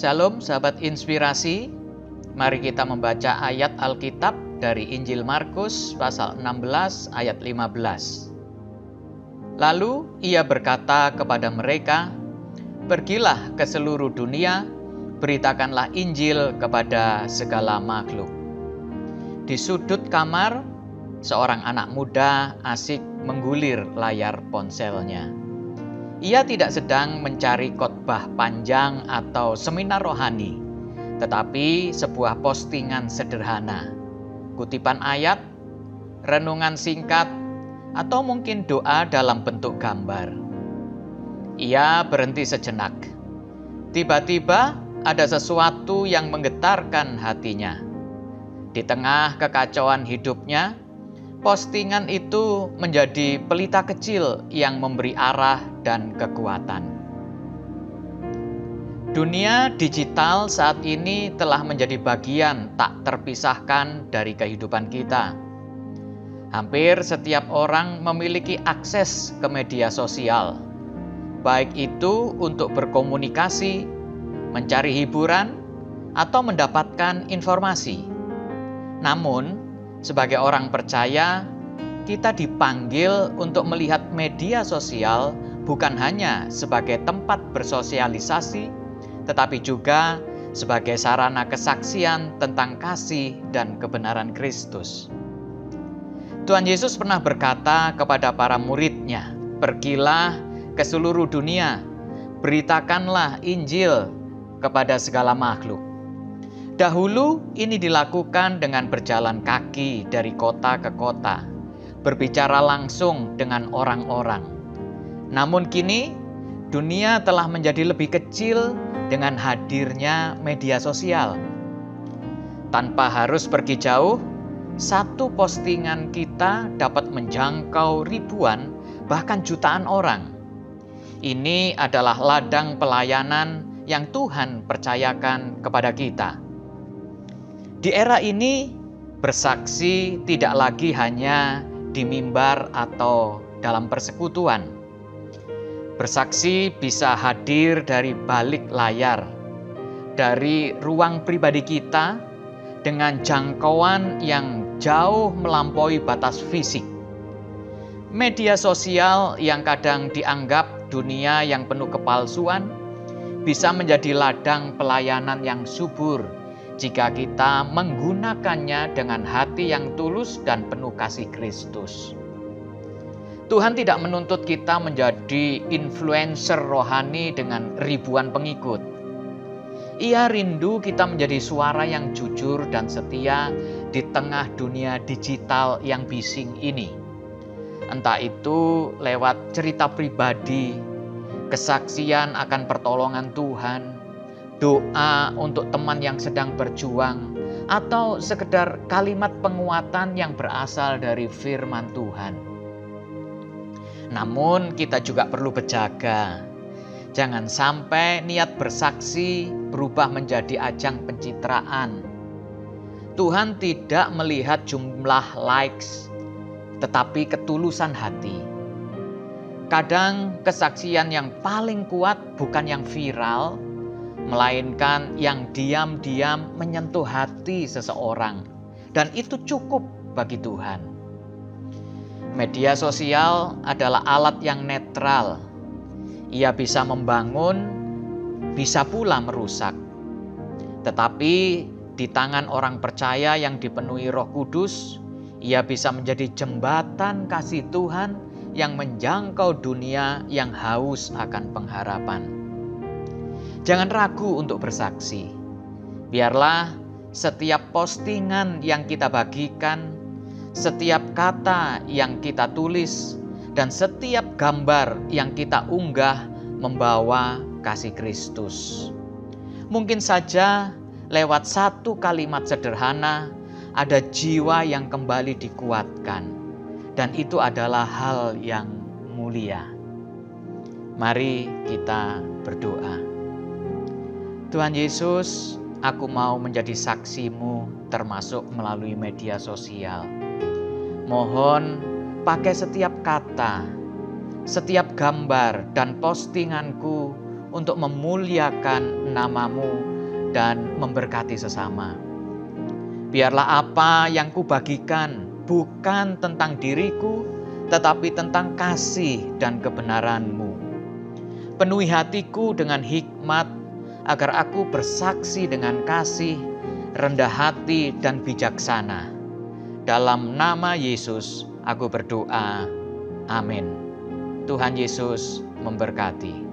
Shalom sahabat inspirasi, mari kita membaca ayat Alkitab dari Injil Markus pasal 16 ayat 15. Lalu ia berkata kepada mereka, "Pergilah ke seluruh dunia, beritakanlah Injil kepada segala makhluk." Di sudut kamar, seorang anak muda asik menggulir layar ponselnya. Ia tidak sedang mencari khotbah panjang atau seminar rohani, tetapi sebuah postingan sederhana, kutipan ayat, renungan singkat, atau mungkin doa dalam bentuk gambar. Ia berhenti sejenak. Tiba-tiba ada sesuatu yang menggetarkan hatinya. Di tengah kekacauan hidupnya, postingan itu menjadi pelita kecil yang memberi arah dan kekuatan. Dunia digital saat ini telah menjadi bagian tak terpisahkan dari kehidupan kita. Hampir setiap orang memiliki akses ke media sosial, baik itu untuk berkomunikasi, mencari hiburan, atau mendapatkan informasi. Namun, sebagai orang percaya, kita dipanggil untuk melihat media sosial bukan hanya sebagai tempat bersosialisasi, tetapi juga sebagai sarana kesaksian tentang kasih dan kebenaran Kristus. Tuhan Yesus pernah berkata kepada para murid-Nya, "Pergilah ke seluruh dunia, beritakanlah Injil kepada segala makhluk." Dahulu ini dilakukan dengan berjalan kaki dari kota ke kota, berbicara langsung dengan orang-orang. Namun kini, dunia telah menjadi lebih kecil dengan hadirnya media sosial. Tanpa harus pergi jauh, satu postingan kita dapat menjangkau ribuan, bahkan jutaan orang. Ini adalah ladang pelayanan yang Tuhan percayakan kepada kita. Di era ini, bersaksi tidak lagi hanya di mimbar atau dalam persekutuan. Bersaksi bisa hadir dari balik layar, dari ruang pribadi kita, dengan jangkauan yang jauh melampaui batas fisik. Media sosial yang kadang dianggap dunia yang penuh kepalsuan, bisa menjadi ladang pelayanan yang subur jika kita menggunakannya dengan hati yang tulus dan penuh kasih Kristus. Tuhan tidak menuntut kita menjadi influencer rohani dengan ribuan pengikut. Ia rindu kita menjadi suara yang jujur dan setia di tengah dunia digital yang bising ini. Entah itu lewat cerita pribadi, kesaksian akan pertolongan Tuhan, doa untuk teman yang sedang berjuang, atau sekedar kalimat penguatan yang berasal dari firman Tuhan. Namun kita juga perlu berjaga. Jangan sampai niat bersaksi berubah menjadi ajang pencitraan. Tuhan tidak melihat jumlah likes, tetapi ketulusan hati. Kadang kesaksian yang paling kuat bukan yang viral, melainkan yang diam-diam menyentuh hati seseorang. Dan itu cukup bagi Tuhan. Media sosial adalah alat yang netral. Ia bisa membangun, bisa pula merusak. Tetapi di tangan orang percaya yang dipenuhi Roh Kudus, ia bisa menjadi jembatan kasih Tuhan yang menjangkau dunia yang haus akan pengharapan. Jangan ragu untuk bersaksi. Biarlah setiap postingan yang kita bagikan, setiap kata yang kita tulis, dan setiap gambar yang kita unggah membawa kasih Kristus. Mungkin saja lewat satu kalimat sederhana, ada jiwa yang kembali dikuatkan. Dan itu adalah hal yang mulia. Mari kita berdoa. Tuhan Yesus, aku mau menjadi saksi-Mu termasuk melalui media sosial. Mohon pakai setiap kata, setiap gambar dan postinganku untuk memuliakan nama-Mu dan memberkati sesama. Biarlah apa yang kubagikan bukan tentang diriku, tetapi tentang kasih dan kebenaran-Mu. Penuhi hatiku dengan hikmat, agar aku bersaksi dengan kasih, rendah hati, dan bijaksana. Dalam nama Yesus, aku berdoa. Amin. Tuhan Yesus memberkati.